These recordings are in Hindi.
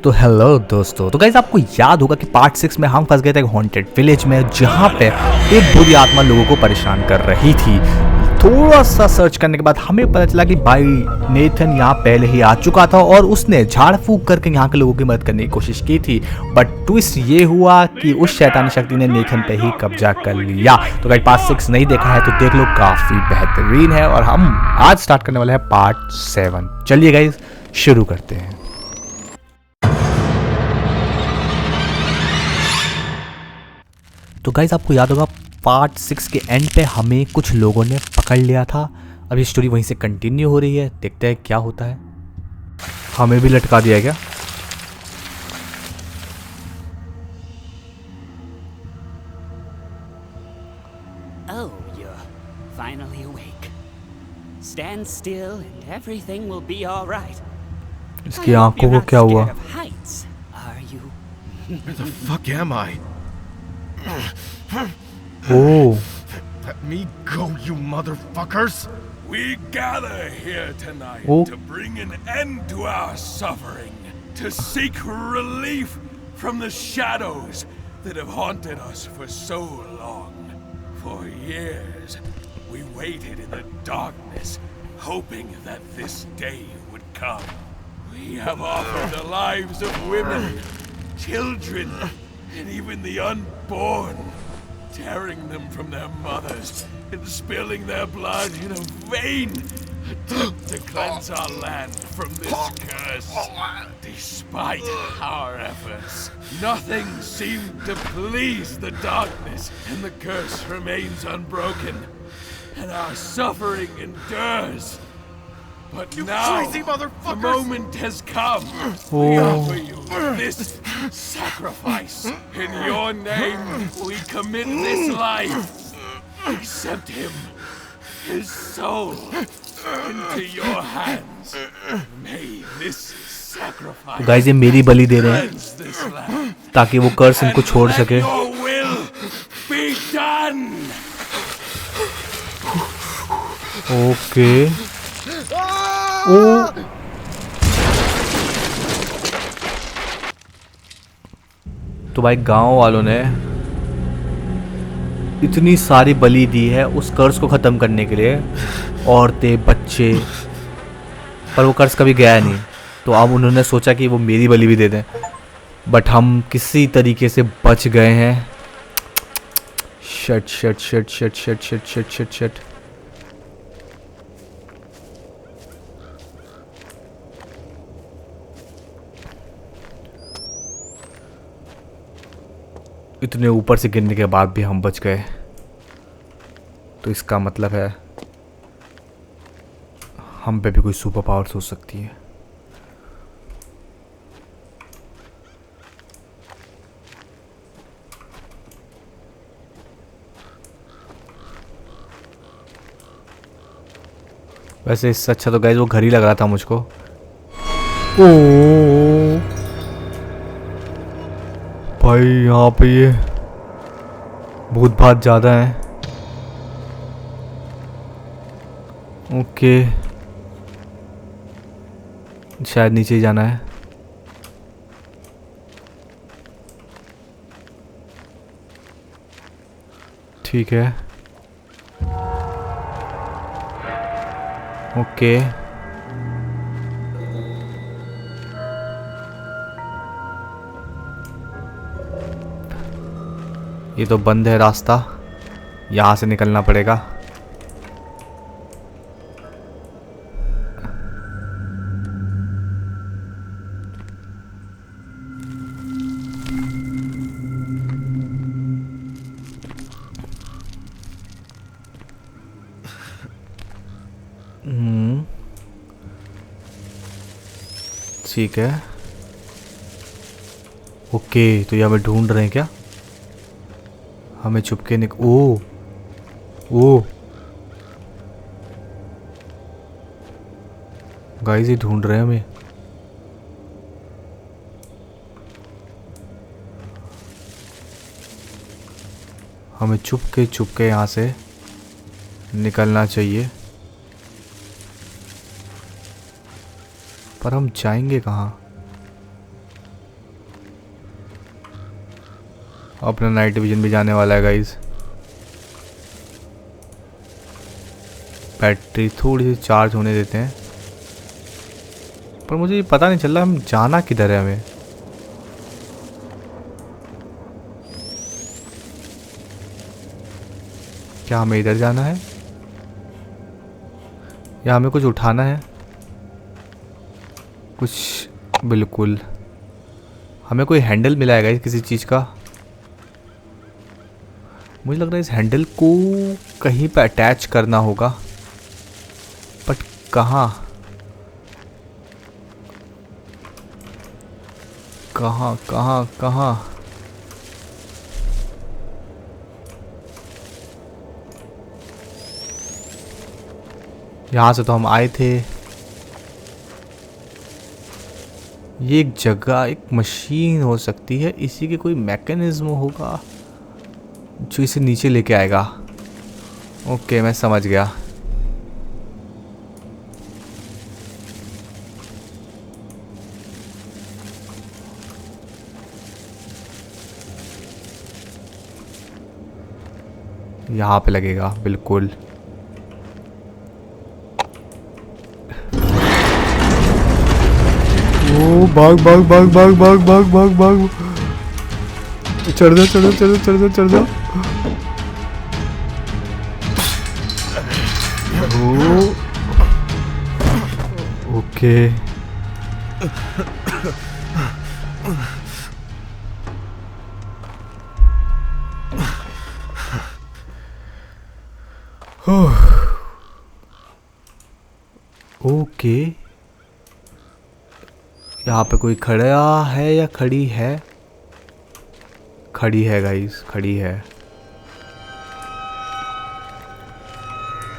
तो हेलो दोस्तों, तो गाइस आपको याद होगा कि पार्ट 6 में हम फंस गए थे एक हॉन्टेड विलेज में, जहाँ पे एक बुरी आत्मा लोगों को परेशान कर रही थी। थोड़ा सा सर्च करने के बाद हमें पता चला कि भाई नेथन यहाँ पहले ही आ चुका था और उसने झाड़ फूक करके यहाँ के लोगों की मदद करने की कोशिश की थी। बट ट्विस्ट ये हुआ कि उस शैतानी शक्ति ने नेथन पे ही कब्जा कर लिया। तो गाइस पार्ट 6 नहीं देखा है तो देख लो, काफ़ी बेहतरीन है। और हम आज स्टार्ट करने वाले हैं पार्ट 7। चलिए गाइस शुरू करते हैं। तो गाइज आपको याद होगा पार्ट 6 के एंड पे हमें कुछ लोगों ने पकड़ लिया था। अब ये स्टोरी वहीं से कंटिन्यू हो रही है, देखते हैं क्या होता है। हमें भी लटका दिया क्या? Oh, you're finally awake. Stand still and everything will be all right. इसकी आंखों को क्या हुआ? Heights, are you? Where the fuck am I? Oh. Let me go, you motherfuckers! We gather here tonight Oh. to bring an end to our suffering, to seek relief from the shadows that have haunted us for so long. For years, we waited in the darkness, hoping that this day would come. We have offered the lives of women, children, and even the unborn, tearing them from their mothers and spilling their blood in a vain attempt to cleanse our land from this curse. Despite our efforts, nothing seemed to please the darkness, and the curse remains unbroken, and our suffering endures. But You now, crazy the motherfuckers! moment has come. We offer you this sacrifice. In your name, we commit this life. Accept him, his soul, into your hands. May this sacrifice guys ये मेरी बलि दे रहे हैं cleanse this land. ताकि वो कर्स इनको And छोड़ let सके। your will be done. Okay. ओ तो भाई गांव वालों ने इतनी सारी बलि दी है उस कर्ज को ख़त्म करने के लिए, औरतें, बच्चे, पर वो कर्ज कभी गया नहीं। तो अब उन्होंने सोचा कि वो मेरी बलि भी दे दें, बट हम किसी तरीके से बच गए हैं। Shut shut shut shut shut shut shut shut shut. इतने ऊपर से गिरने के बाद भी हम बच गए, तो इसका मतलब है हम पे भी कोई सुपर पावर्स हो सकती है। वैसे इससे अच्छा तो गाइस वो घर ही लग रहा था मुझको। ओ भाई यहाँ पे ये भूत भात ज़्यादा है। ओके, शायद नीचे ही जाना है। ठीक है, ओके। ये तो बंद है रास्ता, यहाँ से निकलना पड़ेगा। ठीक है, ओके। तो ये हमें ढूंढ रहे हैं क्या? हमें चुपके ओ गाइस ये ढूंढ रहे हैं हमें। हमें चुपके यहाँ से निकलना चाहिए। पर हम जाएंगे कहाँ? अपना नाइट विजन भी जाने वाला है गाइस। बैटरी थोड़ी सी चार्ज होने देते हैं। पर मुझे ये पता नहीं चल रहा हम जाना किधर है हमें। क्या हमें इधर जाना है या हमें कुछ उठाना है? कुछ बिल्कुल हमें कोई हैंडल मिला है गाइस किसी चीज़ का। मुझे लग रहा है इस हैंडल को कहीं पे अटैच करना होगा, बट कहाँ कहाँ कहाँ कहाँ? यहाँ से तो हम आए थे। ये एक जगह, एक मशीन हो सकती है, इसी के कोई मैकेनिज्म होगा जो इसे नीचे लेके आएगा। ओके मैं समझ गया। यहाँ पे लगेगा बिल्कुल। ओ भाग भाग भाग भाग भाग भाग भाग भाग। चढ़ जा चढ़ जा चढ़ जा चढ़ जा चढ़ जा। ओ ओके ओके। यहाँ पे कोई खड़ा है या खड़ी है? खड़ी है गाइस, खड़ी है,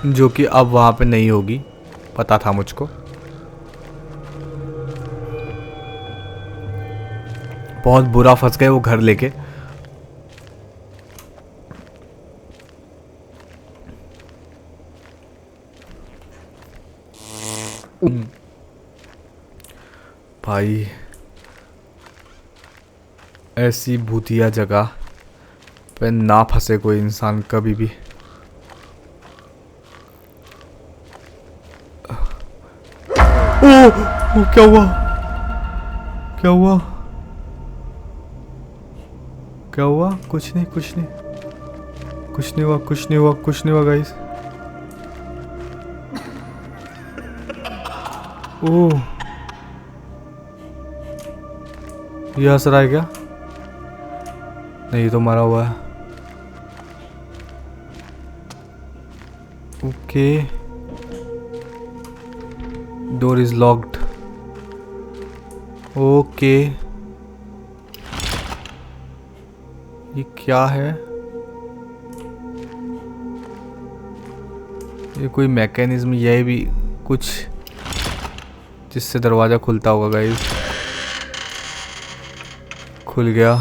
जो कि अब वहाँ पे नहीं होगी, पता था मुझको। बहुत बुरा फंस गए वो घर लेके। भाई ऐसी भूतिया जगह पे ना फंसे कोई इंसान कभी भी। ओ क्या हुआ? क्या हुआ? क्या हुआ? कुछ नहीं कुछ नहीं कुछ नहीं हुआ कुछ नहीं हुआ कुछ नहीं हुआ गाइस। ओह ये हंस रहा है क्या? नहीं तो मरा हुआ है। Okay door is locked. Okay ये क्या है? ये कोई मैकेनिज्म, यह भी कुछ जिससे दरवाजा खुलता होगा गाइस। खुल गया।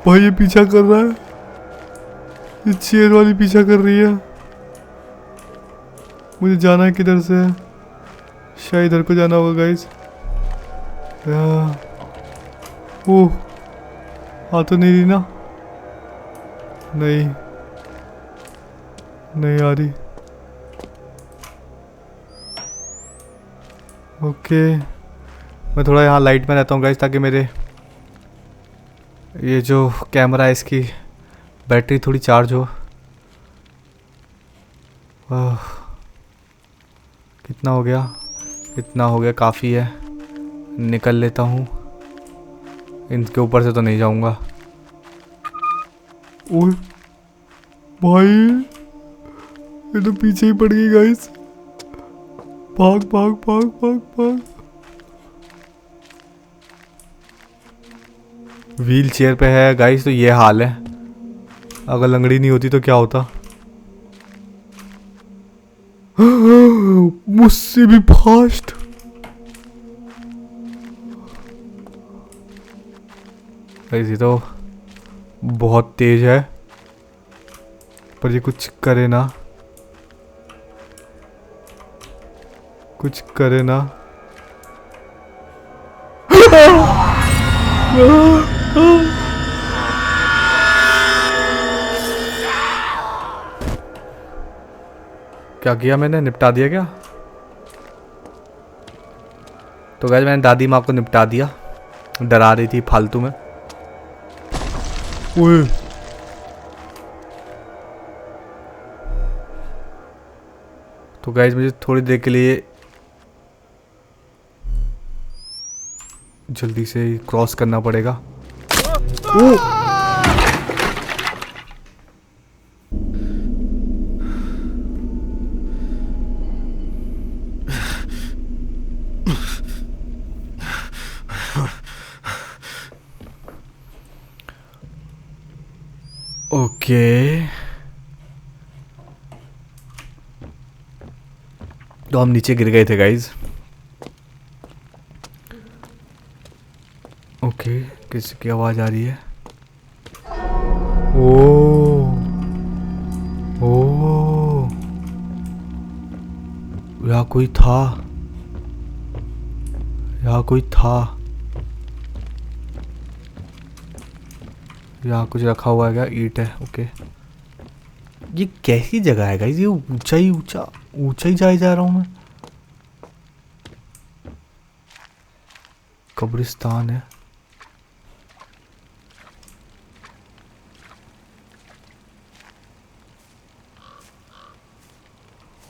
भाई ये पीछा कर रहा है, ये चेयर वाली पीछा कर रही है। मुझे जाना है किधर से? शायद इधर को जाना होगा गाइस। ओह आ तो नहीं रही ना? नहीं नहीं आ रही। ओके मैं थोड़ा यहाँ लाइट में रहता हूँ गाइस, ताकि मेरे ये जो कैमरा है इसकी बैटरी थोड़ी चार्ज हो। कितना हो गया? इतना हो गया, काफ़ी है। निकल लेता हूँ, इनके ऊपर से तो नहीं जाऊँगा। ओए भाई ये तो पीछे ही पड़ गई गाइस। भाग भाग भाग भाग भाग। व्हील चेयर पे है गाइस, तो ये हाल है। अगर लंगड़ी नहीं होती तो क्या होता? मुझसे भी फास्ट। गाइस ये तो बहुत तेज है, पर ये कुछ करे ना। कुछ करे ना। क्या किया मैंने? निपटा दिया क्या? तो गाइस मैंने दादी माँ को निपटा दिया, डरा रही थी फालतू में। ओए तो गाइस मुझे थोड़ी देर के लिए जल्दी से क्रॉस करना पड़ेगा। ओके तो हम नीचे गिर गए थे गाइज। ओके किसी की आवाज आ रही है। ओ यहाँ कोई था, यहाँ कोई था, यहाँ कुछ रखा हुआ है क्या? ईंट है। ओके ये कैसी जगह है गाइस? ये ऊंचा ही ऊंचा ऊंचा ही जाए जा रहा हूँ मैं। कब्रिस्तान है।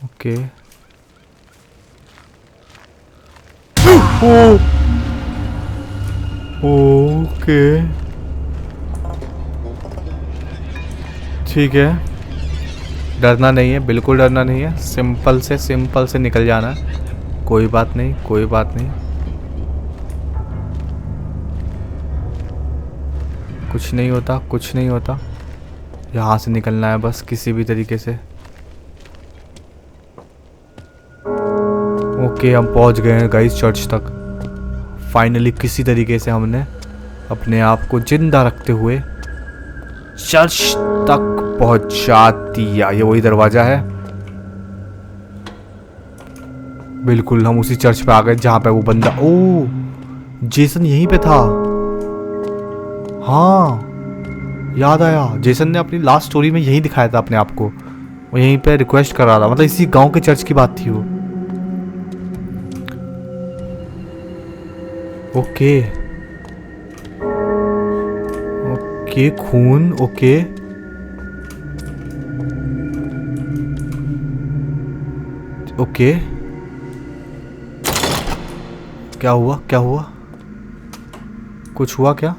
ओके ओके ठीक है, डरना नहीं है, बिल्कुल डरना नहीं है। सिंपल से निकल जाना है। कोई बात नहीं, कोई बात नहीं, कुछ नहीं होता, कुछ नहीं होता। यहाँ से निकलना है बस किसी भी तरीके से। ओके हम पहुँच गए हैं गाइस चर्च तक। फाइनली किसी तरीके से हमने अपने आप को जिंदा रखते हुए चर्च तक पहुंचा दिया। ये वही दरवाजा है, बिल्कुल हम उसी चर्च पे आ गए जहां पे वो बंदा। ओ जेसन यहीं पे था। हाँ याद आया, जेसन ने अपनी लास्ट स्टोरी में यही दिखाया था अपने आप को। वो यहीं पे रिक्वेस्ट कर रहा था, मतलब इसी गांव के चर्च की बात थी वो। ओके ओके खून। ओके ओके क्या हुआ? क्या हुआ? कुछ हुआ क्या?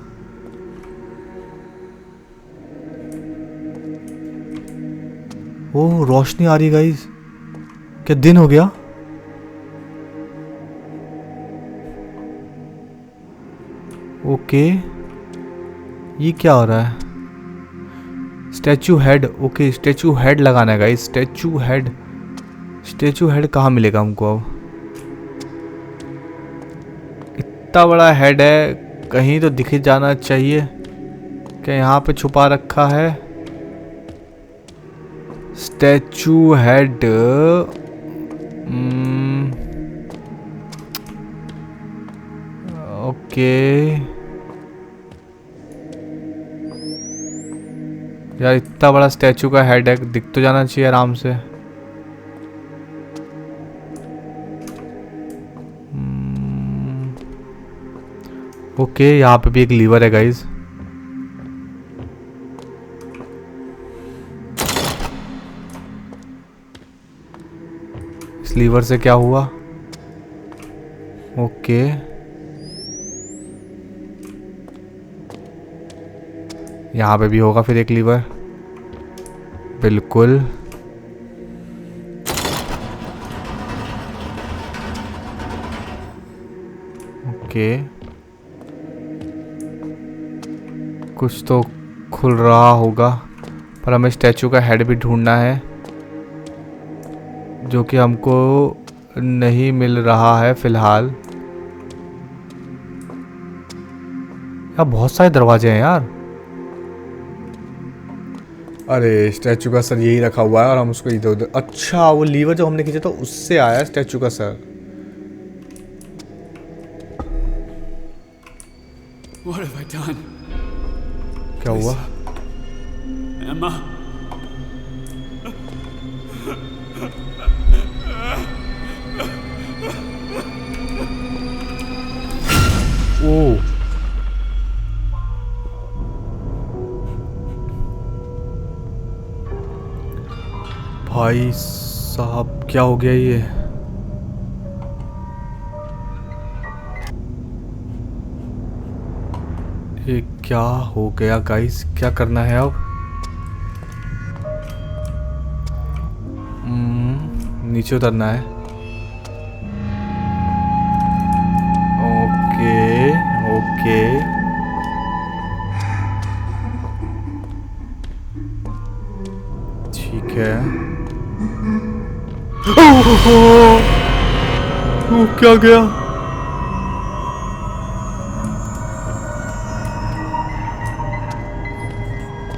ओह रोशनी आ रही है गाइस। क्या दिन हो गया? ओके ये क्या हो रहा है? Statue head. Okay statue head लगाना है guys. Statue head, statue head कहाँ मिलेगा हमको अब? इतना बड़ा हेड है, कहीं तो दिख जाना चाहिए। क्या यहाँ पे छुपा रखा है स्टैचू हेड? ओके यार इतना बड़ा स्टैचू का हेड है, दिख तो जाना चाहिए आराम से। ओके यहाँ पे भी एक लीवर है गाइज। इस लीवर से क्या हुआ? ओके यहाँ पे भी होगा फिर एक लीवर, बिल्कुल। ओके कुछ तो खुल रहा होगा, पर हमें स्टैचू का हेड भी ढूंढना है जो कि हमको नहीं मिल रहा है फिलहाल। यार बहुत सारे दरवाजे हैं यार। अरे स्टैचू का सर यही रखा हुआ है और हम उसको इधर उधर। अच्छा वो लीवर जो हमने खींचा था उससे आया स्टैचू का सर। done? क्या हुआ? Emma. ओ भाई साहब, क्या हो गया ये? ये क्या हो गया गाइस? क्या करना है अब? नीचे उतरना है। ओके ओके, ठीक है। क्या गया?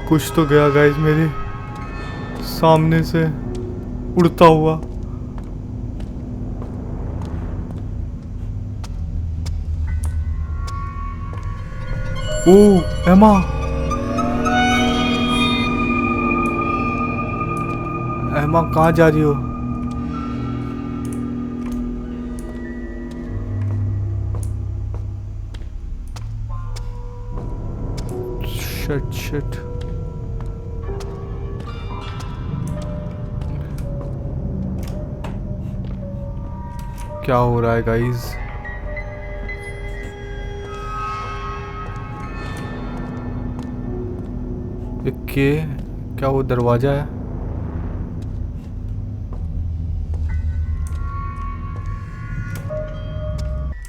कुछ तो गया गाइस मेरे सामने से उड़ता हुआ। ओ एमा, एमा कहाँ जा रही हो? शिट शिट, क्या हो रहा है गाइस? के क्या वो दरवाजा है?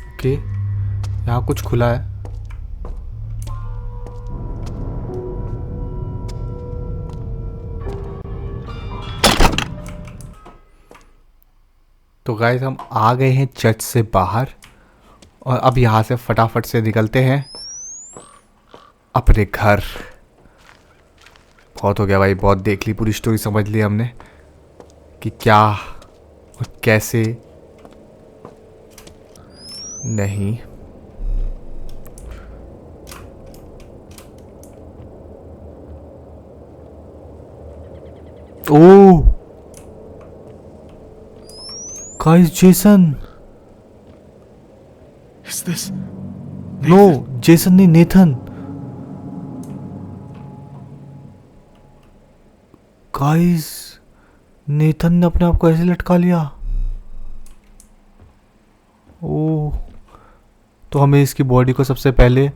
ओके, यहाँ कुछ खुला है। तो गाइस हम आ गए हैं चर्च से बाहर और अब यहाँ से फटाफट से निकलते हैं अपने घर। बहुत हो गया भाई, बहुत देख ली, पूरी स्टोरी समझ ली हमने कि क्या और कैसे नहीं। Oh guys, Jason. Is this? No, Jason नहीं, नेथन। गाइस, नेथन ने अपने आप को ऐसे लटका लिया। ओह, तो हमें इसकी बॉडी को सबसे पहले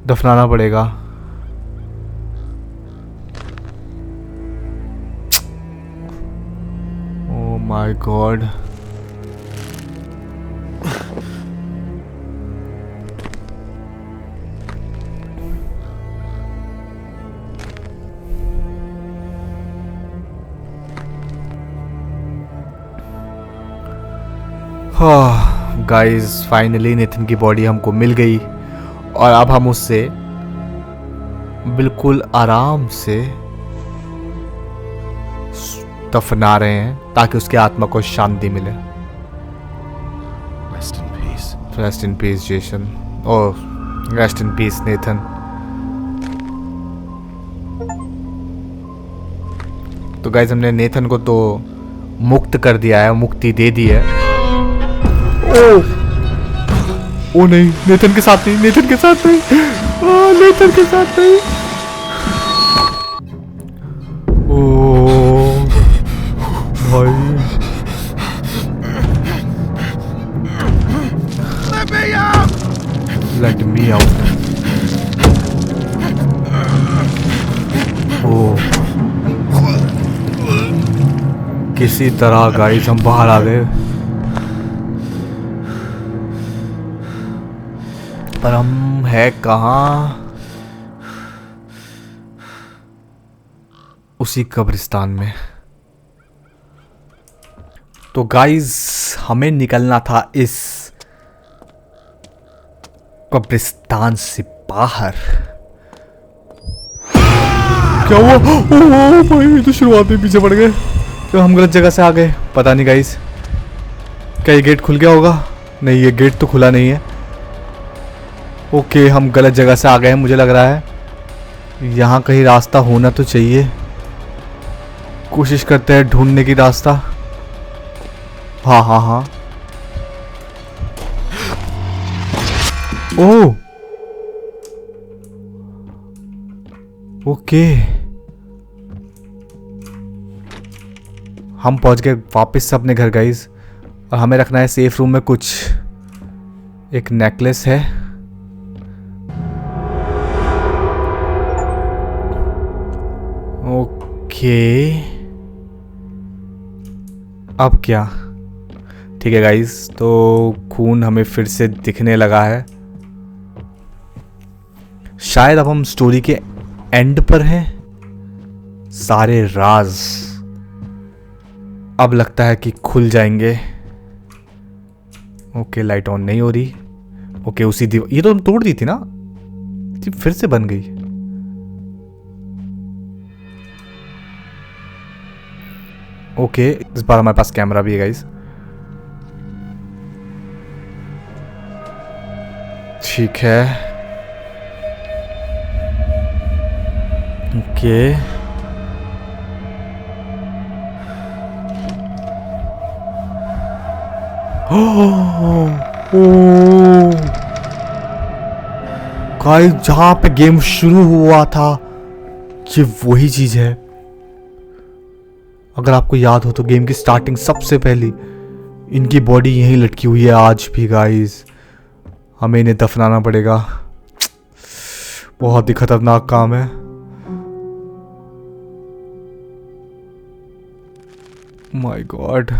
दफनाना पड़ेगा। Oh my God. Guys, finally Nathan की बॉडी हमको मिल गई और अब हम उससे बिल्कुल आराम से दफना रहे हैं ताकि उसकी आत्मा को शांति मिले। Rest in peace. Rest in peace Jason, और रेस्ट इन पीस नेथन। तो गाइस, हमने नेथन को तो मुक्त कर दिया है, मुक्ति दे दी है। ओ नहीं, नेथन के साथ नहीं, नेथन के साथ नहीं, नेथन के साथ नहीं। ओ भाई, Let me out! Let me out. ओ किसी तरह गाइस हम बाहर आ गए, पर हम है कहाँ? उसी कब्रिस्तान में। तो गाइस, हमें निकलना था इस कब्रिस्तान से बाहर। क्या हुआ? ओह भाई, तो शुरुआत में पीछे पड़ गए, तो हम गलत जगह से आ गए। पता नहीं गाइस, क्या ये गेट खुल गया होगा? नहीं, ये गेट तो खुला नहीं है। ओके, हम गलत जगह से आ गए हैं मुझे लग रहा है। यहाँ कहीं रास्ता होना तो चाहिए। कोशिश करते हैं ढूंढने की रास्ता। हाँ हाँ हाँ। ओह ओके, हम पहुंच गए वापस से अपने घर गाइस। और हमें रखना है सेफ रूम में कुछ। एक नेकलेस है। ओके, अब क्या? ठीक है गाइस, तो खून हमें फिर से दिखने लगा है। शायद अब हम स्टोरी के एंड पर हैं। सारे राज अब लगता है कि खुल जाएंगे। ओके, लाइट ऑन नहीं हो रही। ओके, उसी दीवार, ये तो हम तोड़ दी थी ना, ये फिर से बन गई। ओके, इस बार हमारे पास कैमरा भी है गाइस। ठीक है। ओके, गाइस जहां पे गेम शुरू हुआ था ये वही चीज है। अगर आपको याद हो तो गेम की स्टार्टिंग सबसे पहली इनकी बॉडी यहीं लटकी हुई है आज भी गाइस। हमें इन्हें दफनाना पड़ेगा। बहुत ही खतरनाक काम है। माय गॉड,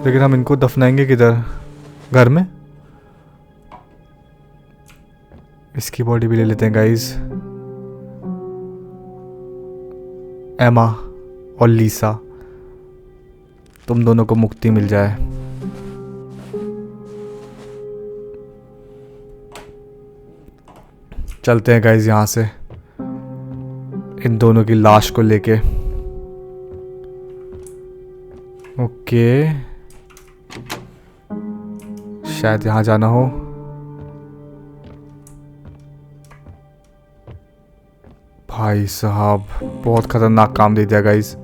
लेकिन हम इनको दफनाएंगे किधर? घर में? इसकी बॉडी भी ले लेते हैं गाइस। एमा और लीसा, तुम दोनों को मुक्ति मिल जाए। चलते हैं गाइस यहां से इन दोनों की लाश को लेके। ओके, शायद यहां जाना हो। भाई साहब बहुत खतरनाक काम दे दिया गाइस।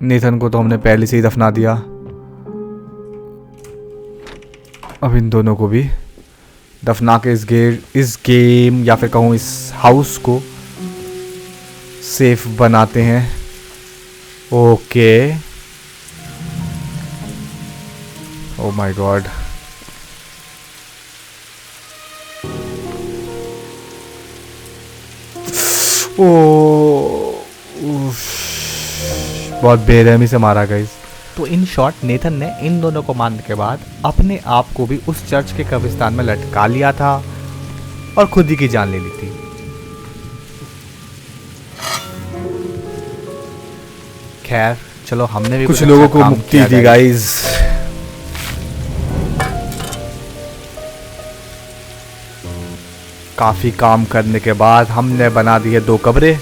नेथन को तो हमने पहले से ही दफना दिया। अब इन दोनों को भी दफना के इस गेम या फिर कहूँ इस हाउस को सेफ बनाते हैं। ओके, ओ माय गॉड, बहुत बेरहमी से मारा गाइस। तो इन शॉर्ट नेथन ने इन दोनों को मारने के बाद अपने आप को भी उस चर्च के कब्रिस्तान में लटका लिया था और खुद ही की जान ले ली थी। खैर चलो, हमने भी कुछ लोगों को मुक्ति दी गाइस। काफी काम करने के बाद हमने बना दिए 2 कब्रें।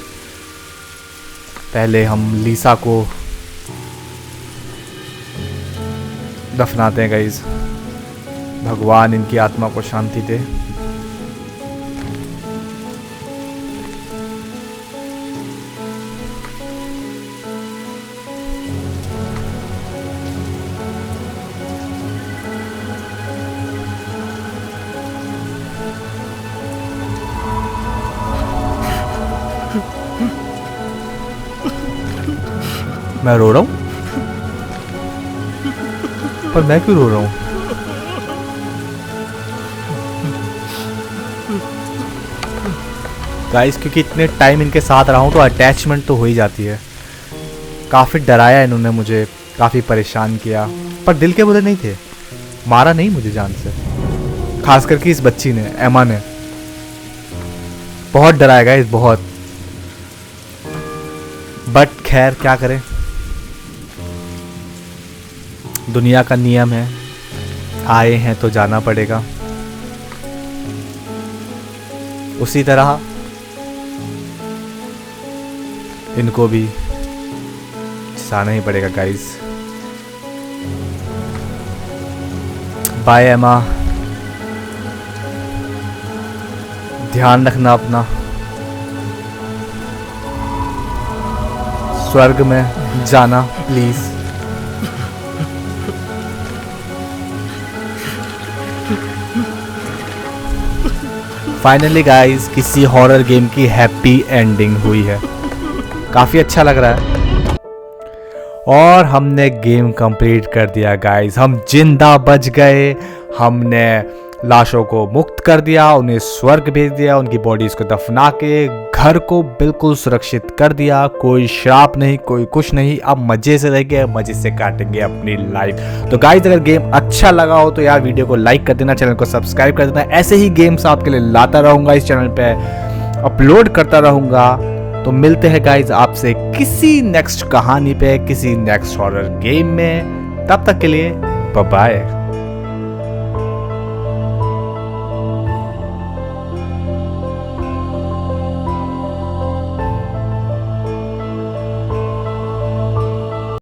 पहले हम लीसा को दफनाते हैं गाइस। भगवान इनकी आत्मा को शांति दे। मैं रो रहा हूँ, पर मैं क्यों रो रहा हूँ? गाइस क्योंकि इतने टाइम इनके साथ रहा हूँ तो अटैचमेंट तो हो ही जाती है। काफ़ी डराया इन्होंने मुझे, काफ़ी परेशान किया, पर दिल के बुरे नहीं थे। मारा नहीं मुझे जान से, खास करके इस बच्ची ने, एमा ने बहुत डराया गाइस, बहुत। बट खैर क्या करें, दुनिया का नियम है, आए हैं तो जाना पड़ेगा। उसी तरह इनको भी वापस आना ही पड़ेगा गाइस। बाय एमा, ध्यान रखना अपना। स्वर्ग में जाना प्लीज। फाइनली गाइस किसी हॉरर गेम की हैप्पी एंडिंग हुई है, काफ़ी अच्छा लग रहा है। और हमने गेम कंप्लीट कर दिया गाइस, हम जिंदा बच गए। हमने लाशों को मुक्त कर दिया, उन्हें स्वर्ग भेज दिया, उनकी बॉडीज को दफना के घर को बिल्कुल सुरक्षित कर दिया। कोई श्राप नहीं, कोई कुछ नहीं। अब मजे से रहेंगे, मजे से काटेंगे अपनी लाइफ। तो गाइस अगर गेम अच्छा लगा हो तो यार वीडियो को लाइक कर देना, चैनल को सब्सक्राइब कर देना। ऐसे ही गेम्स आपके लिए लाता रहूंगा, इस चैनल पे अपलोड करता रहूंगा। तो मिलते हैं गाइस आपसे किसी नेक्स्ट कहानी पे, किसी नेक्स्ट हॉरर गेम में। तब तक के लिए बाय बाय।